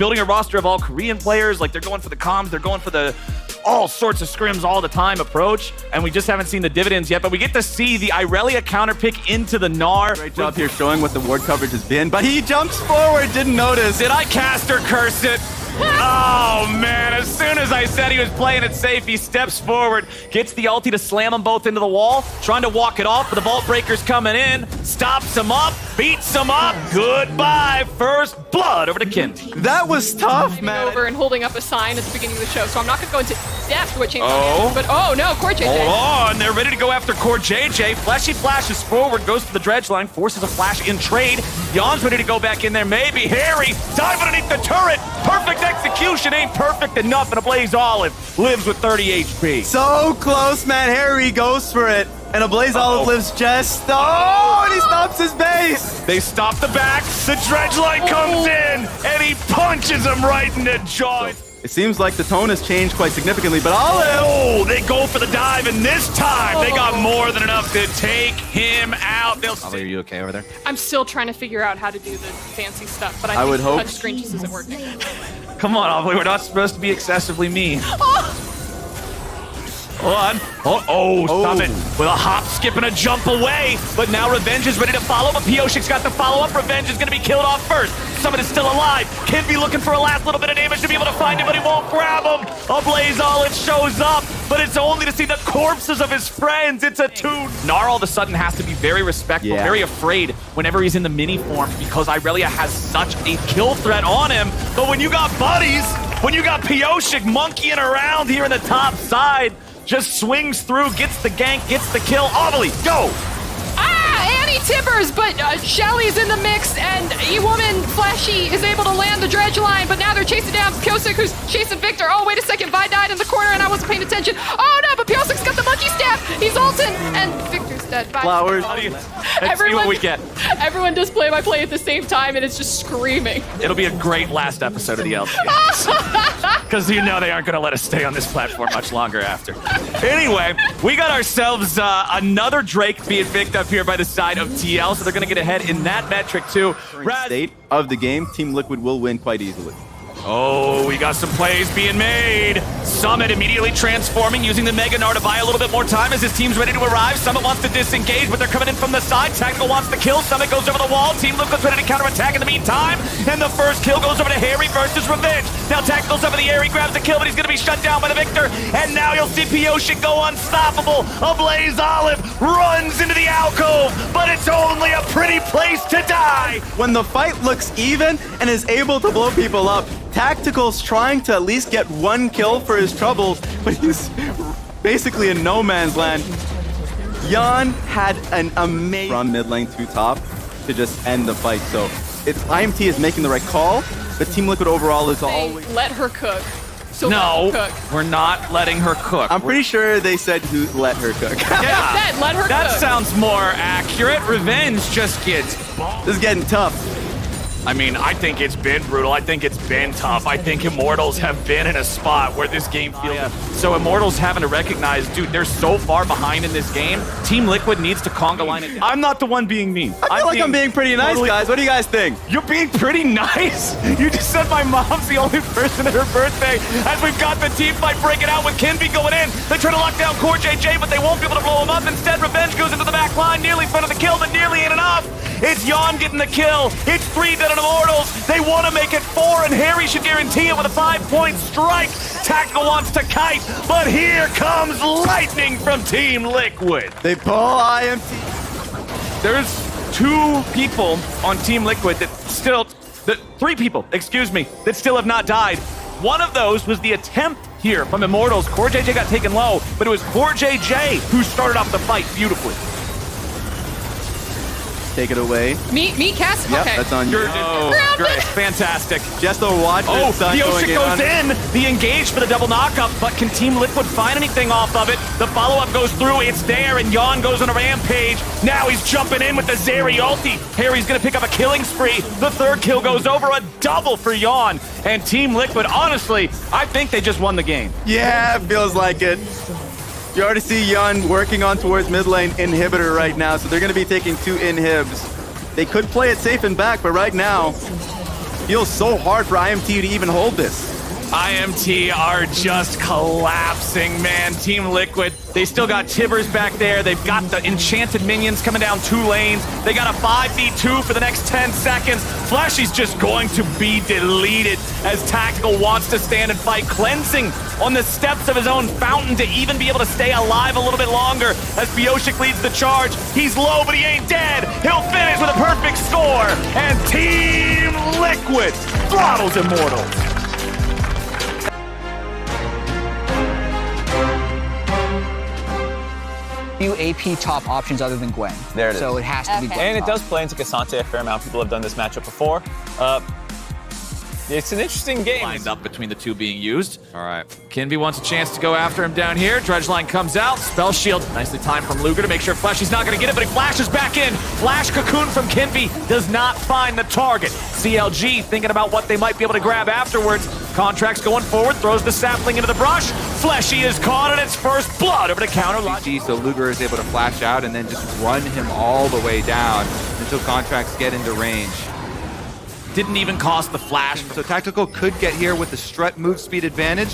building a roster of all Korean players. Like, they're going for the comms, they're going for the all sorts of scrims all the time approach, and we just haven't seen the dividends yet, but we get to see the Irelia counter pick into the Gnar. Great job here showing what the ward coverage has been, but he jumps forward, didn't notice. Did I cast or curse it? Oh man, as soon as I said he was playing it safe, he steps forward, gets the ulti to slam them both into the wall, trying to walk it off, but the Vault Breaker's coming in, stops him up, beats him up. Goodbye, first blood over to Kindy. That was tough, man. Over and holding up a sign at the beginning of the show, so I'm not going to go into depth what Chainsaw is, but oh no, Core JJ. Hold on, they're ready to go after Core JJ. Fleshy flashes forward, goes to the dredge line, forces a flash in trade. Jan's ready to go back in there, maybe. Harry, dive underneath the turret. Perfect execution, ain't perfect enough, and a Blaze Olive lives with 30 HP. So close, man. Harry goes for it, and a Blaze Olive lives just. Oh, and he stops his base. They stop the back, the dredge line comes in, and he punches him right in the jaw. It seems like the tone has changed quite significantly, but Olive. Oh, they go for the dive, and this time they got more than enough to take him out. Ollie, are you okay over there? I'm still trying to figure out how to do the fancy stuff, but I would think hope. touch screen just isn't working. Come on, Ollie, we're not supposed to be excessively mean. Hold on. Stop it. With a hop, skip, and a jump away. But now Revenge is ready to follow, but Pioshik's got the follow-up. Revenge is going to be killed off first. Summit is still alive. Can be looking for a last little bit of damage to be able to find him, but he won't grab him. A Blaze Olive shows up, but it's only to see the corpses of his friends. It's a 2. Gnar all of a sudden has to be very respectful, very afraid whenever he's in the mini form because Irelia has such a kill threat on him. But when you got buddies, when you got Pioshik monkeying around here in the top side, just swings through, gets the gank, gets the kill. Amelie, go! Annie tippers, but Shelly's in the mix, and E-Woman Flashy is able to land the dredge line, but now they're chasing down Pyosik, who's chasing Victor. Oh, wait a second, Vi died in the corner, and I wasn't paying attention. Oh, no, but Pyosik's got the monkey stab. He's ulting, and Victor's dead. Bye. Flowers. Let's see what we get. Everyone does play-by-play at the same time, and it's just screaming. It'll be a great last episode of the LcS. Because you know they aren't going to let us stay on this platform much longer after. Anyway, we got ourselves another Drake being picked up here by the side of TL, so they're going to get ahead in that metric too. State of the game, Team Liquid will win quite easily. Oh, we got some plays being made. Summit immediately transforming, using the Mega Gnar to buy a little bit more time as his team's ready to arrive. Summit wants to disengage, but they're coming in from the side. Tactical wants to kill. Summit goes over the wall. Team Liquid's ready to counterattack in the meantime. And the first kill goes over to Harry versus Revenge. Now Tactical's over the air. He grabs the kill, but he's going to be shut down by the Victor. And now you'll see Pioshik go unstoppable. A Blaze Olive runs into the alcove, but it's only a pretty place to die. When the fight looks even and is able to blow people up, Tactical's trying to at least get one kill for his troubles, but he's basically in no man's land. Jan had an amazing from mid lane to top to just end the fight. So it's IMT is making the right call, but Team Liquid overall is always... Let her cook. So no, let her cook. We're not letting her cook. I'm pretty sure they said who let her cook. Yeah, Said, let her that cook. sounds more accurate. Revenge just gets... This is getting tough. I mean, I think it's been brutal. I think it's been tough. I think Immortals have been in a spot where this game feels... So Immortals having to recognize, dude, they're so far behind in this game. Team Liquid needs to conga line it. I'm not the one being mean. I feel like I'm being pretty nice, guys. What do you guys think? You're being pretty nice? You just said my mom's the only person at her birthday as we've got the team fight breaking out with Kinby going in. They try to lock down Core JJ, but they won't be able to blow him up. Instead, Revenge goes into the back line, nearly front of the kill, but nearly ain't enough. It's Jan getting the kill. It's 3 dead on Immortals. They want to make it 4, and Harry should guarantee it with a 5-point strike. Tactical wants to kite, but here comes lightning from Team Liquid. They pull IMT. There's 2 people on Team Liquid that still... 3 people, excuse me, that still have not died. One of those was the attempt here from Immortals. Core JJ got taken low, but it was Core JJ who started off the fight beautifully. Take it away. Me, Cass? Yep, Okay. that's on you. Great, fantastic. Just a watch. Oh, Pioshik goes in. The engage for the double knockup, but can Team Liquid find anything off of it? The follow-up goes through. It's there, and Jan goes on a rampage. Now he's jumping in with the Zeri ulti. Harry's going to pick up a killing spree. The 3rd kill goes over, a double for Jan. And Team Liquid, honestly, I think they just won the game. Yeah, feels like it. You already see Yun working on towards mid lane inhibitor right now, so they're going to be taking 2 inhibs. They could play it safe and back, but right now, feels so hard for IMT to even hold this. IMT are just collapsing, man. Team Liquid, they still got Tibbers back there. They've got the enchanted minions coming down 2 lanes. They got a 5v2 for the next 10 seconds. Flashy's just going to be deleted as Tactical wants to stand and fight, cleansing on the steps of his own fountain to even be able to stay alive a little bit longer as Bioshik leads the charge. He's low, but he ain't dead. He'll finish with a perfect score, and Team Liquid throttles Immortal. Few AP top options other than Gwen. There it is. So it has to be Gwen. And it top. does play into Cassante a fair amount. People have done this matchup before. It's an interesting game. Lined up between the two being used. All right. Kinby wants a chance to go after him down here. Dredgeline comes out. Spell shield. Nicely timed from Luger to make sure Flashy's not going to get it, but he flashes back in. Flash cocoon from Kinby does not find the target. CLG thinking about what they might be able to grab afterwards. Contracts going forward. Throws the sapling into the brush. Fleshy is caught in its first blood over to counter. So Luger is able to flash out and then just run him all the way down until Contracts get into range. Didn't even cost the flash. So Tactical could get here with the strut move speed advantage.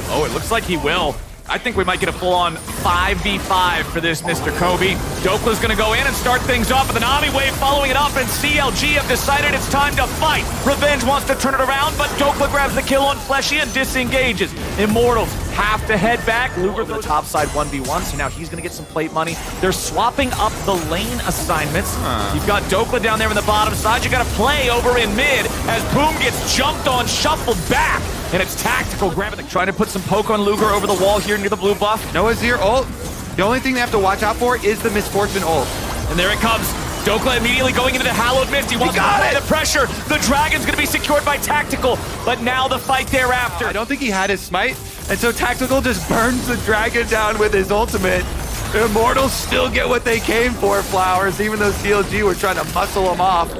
Oh, it looks like he will. I think we might get a full-on 5v5 for this Mr. Kobe. Dokla's gonna go in and start things off with an Ami wave following it up, and CLG have decided it's time to fight. Revenge wants to turn it around, but Dokla grabs the kill on Fleshy and disengages. Immortals have to head back. Luger to the top side 1v1, so now he's gonna get some plate money. They're swapping up the lane assignments. You've got Dokla down there on the bottom side. You got a play over in mid as Boom gets jumped on, shuffled back. And it's Tactical grabbing the... Trying to put some poke on Luger over the wall here near the blue buff. No Azir ult. The only thing they have to watch out for is the Misfortune ult. And there it comes. Dokla immediately going into the Hallowed Mist. He wants to apply the pressure. The Dragon's going to be secured by Tactical. But now the fight thereafter. I don't think he had his smite. And so Tactical just burns the Dragon down with his ultimate. The Immortals still get what they came for, Flowers, even though CLG were trying to muscle them off.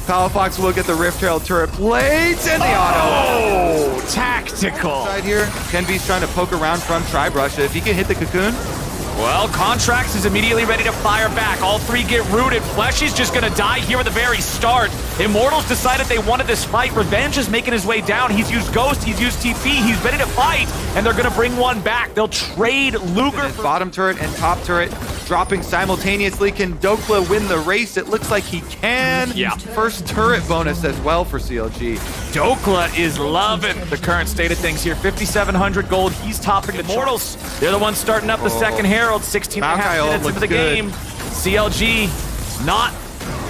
Palafox will get the Rift Herald turret plates and the auto. Oh, Tactical. Side here, Kenby's trying to poke around from Tribrush. If he can hit the cocoon. Well, Contracts is immediately ready to fire back. All three get rooted. Fleshy's just going to die here at the very start. Immortals decided they wanted this fight. Revenge is making his way down. He's used Ghost, he's used TP, he's ready to fight, and they're going to bring one back. They'll trade Luger. Bottom turret and top turret dropping simultaneously. Can Dokla win the race? It looks like he can. Yeah. First turret bonus as well for CLG. Dokla is loving the current state of things here. 5,700 gold. He's topping the Immortals. They're the ones starting up the second Herald. 16 and a half Maokai minutes ult into the looks game. CLG not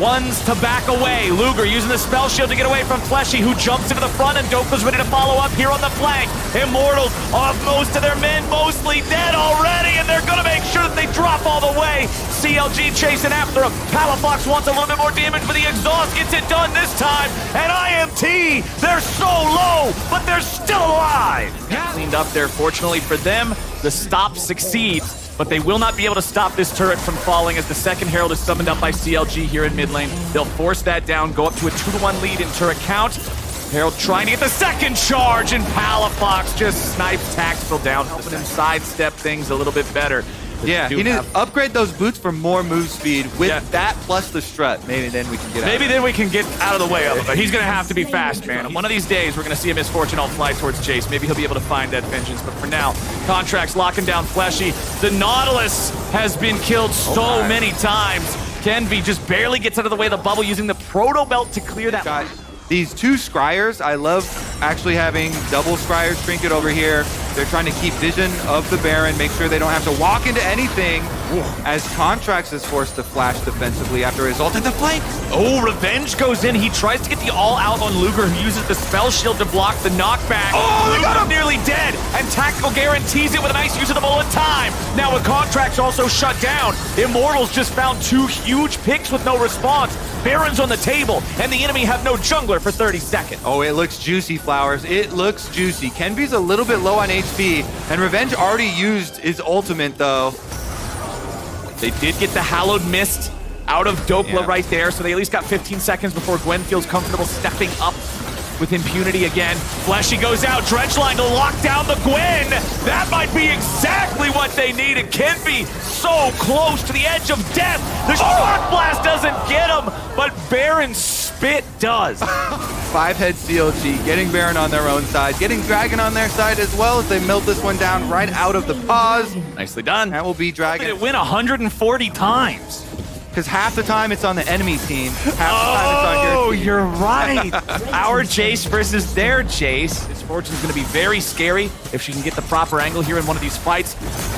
ones to back away. Luger using the spell shield to get away from Fleshy, who jumps into the front, and Dokla's ready to follow up here on the flank. Immortals off most of their men, mostly dead already, and they're going to make sure that they drop all the way. CLG chasing after him. Palafox wants a little bit more damage, but the exhaust gets it done this time. And IMT, they're so low, but they're still alive. Cleaned up there, fortunately for them. The stop succeeds. But they will not be able to stop this turret from falling as the second Herald is summoned up by CLG here in mid lane. They'll force that down, go up to a 2-1 lead in turret count. Herald trying to get the second charge, and Palafox just snipes Tactical down, helping him sidestep things a little bit better. Yeah, he needs to upgrade those boots for more move speed with that plus the strut. Maybe then we can get Maybe then we can get out of the way of it, but he's going to have to be fast, man. And one of these days, we're going to see a Misfortune all fly towards Jace. Maybe he'll be able to find that vengeance, but for now, Contracts locking down Fleshy. The Nautilus has been killed so many times. Kenby just barely gets out of the way of the bubble using the Proto Belt to clear that. Got these two Scryers. I love actually having double Scryers trinket over here. They're trying to keep vision of the Baron, make sure they don't have to walk into anything as Contracts is forced to flash defensively after his ult at the flank. Oh, Revenge goes in. He tries to get the all-out on Luger, who uses the spell shield to block the knockback. Oh, they got him nearly dead, and Tactical guarantees it with a nice use of the bullet time. Now with Contracts also shut down, Immortals just found 2 huge picks with no response. Baron's on the table, and the enemy have no jungler for 30 seconds. Oh, it looks juicy, Flowers. It looks juicy. Kenby's a little bit low on HP, and Revenge already used his ultimate, though. They did get the Hallowed Mist out of Dokla right there, so they at least got 15 seconds before Gwen feels comfortable stepping up with impunity again. Fleshy goes out, Dredgeline to lock down the Gwen. That might be exactly what they needed. Kenby so close to the edge of death. The Shock Blast doesn't get him, but Baron Spit does. 5-head CLG, getting Baron on their own side, getting Dragon on their side as well as they milled this one down right out of the pause. Nicely done. That will be Did Dragon. it win 140 times? Because half the time it's on the enemy team, half the time it's on your team. You're right. Our Jace versus their Jace. This Fortune's going to be very scary if she can get the proper angle here in one of these fights.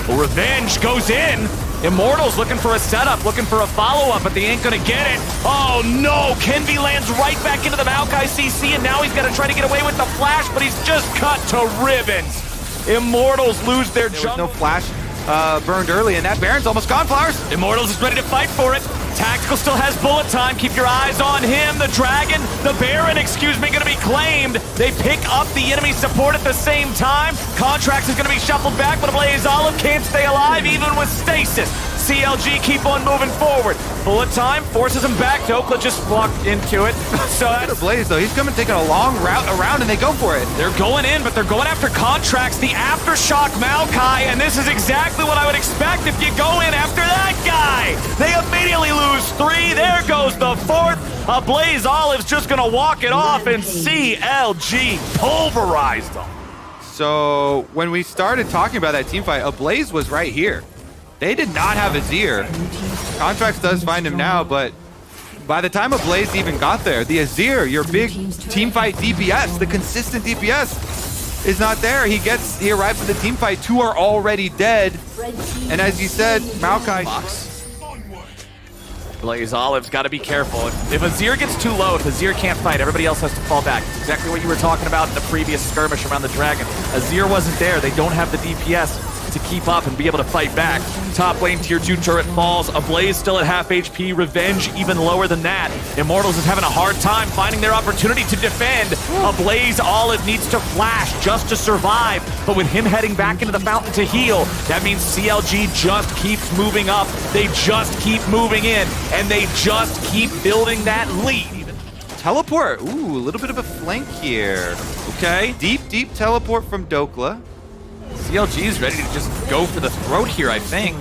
Well, Revenge goes in. Immortal's looking for a setup, looking for a follow-up, but they ain't going to get it. Oh, no. Kenby lands right back into the Maokai CC, and now he's got to try to get away with the flash, but he's just cut to ribbons. Immortals lose their There was jump. no flash burned early, and that Baron's almost gone, Flowers. Immortals is ready to fight for it. Tactical still has bullet time. Keep your eyes on him. The Dragon, the Baron, excuse me, going to be claimed. They pick up the enemy support at the same time. Contracts is going to be shuffled back, but Blaze Olive can't stay alive even with stasis. CLG keep on moving forward. Bullet time forces him back. Dokla just walked into it. So Look at Blaze, though. He's coming, taking a long route around, and they go for it. they're going in, but they're going after Contracts, the Aftershock Maokai, and this is exactly what I would expect if you go in after that guy. They immediately lose 3. There goes the 4th. Blaze Olive's just going to walk it off, and CLG pulverized them. So when we started talking about that team fight, Ablaze was right here. They did not have Azir. Contracts does find him now, but by the time Ablaze even got there, the Azir, your big team fight DPS, the consistent DPS, is not there. He arrived for the team fight. 2 are already dead. And as you said, Maokai. Blaze Olive's got to be careful. If Azir gets too low, if Azir can't fight, everybody else has to fall back. Exactly what you were talking about in the previous skirmish around the Dragon. Azir wasn't there. They don't have the DPS to keep up and be able to fight back. Top lane tier 2 turret falls. Ablaze still at half HP. Revenge even lower than that. Immortals is having a hard time finding their opportunity to defend. Ablaze Olive needs to flash just to survive. But with him heading back into the fountain to heal, that means CLG just keeps moving up. They just keep moving in. And they just keep building that lead. Teleport. Ooh, a little bit of a flank here. Okay. Deep teleport from Dokla. CLG is ready to just go for the throat here, I think.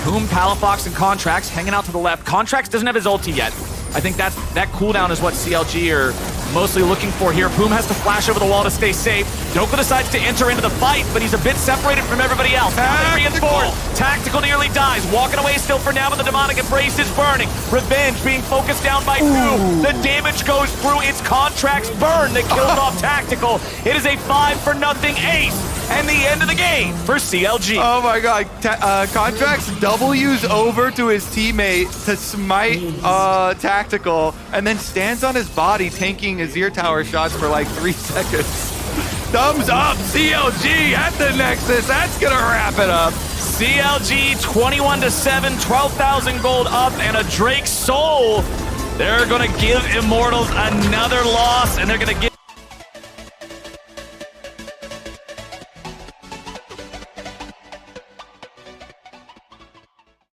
Boom, Palafox, and Contracts hanging out to the left. Contracts doesn't have his ulti yet. I think that cooldown is what CLG are mostly looking for here. Boom has to flash over the wall to stay safe. Dokla decides to enter into the fight, but he's a bit separated from everybody else. Reinforced. Tactical nearly dies. Walking away still for now, but the demonic embrace is burning. Revenge being focused down by 2. The damage goes through. It's Contracts burn that kills off Tactical. It is a 5-0 ace. And the end of the game for CLG. Oh my god, Contracts W's over to his teammate to smite Tactical, and then stands on his body tanking Azir tower shots for like 3 seconds. Thumbs up, CLG at the Nexus. That's gonna wrap it up. CLG 21-7, 12,000 gold up, and a Drake Soul. They're gonna give Immortals another loss, and they're gonna give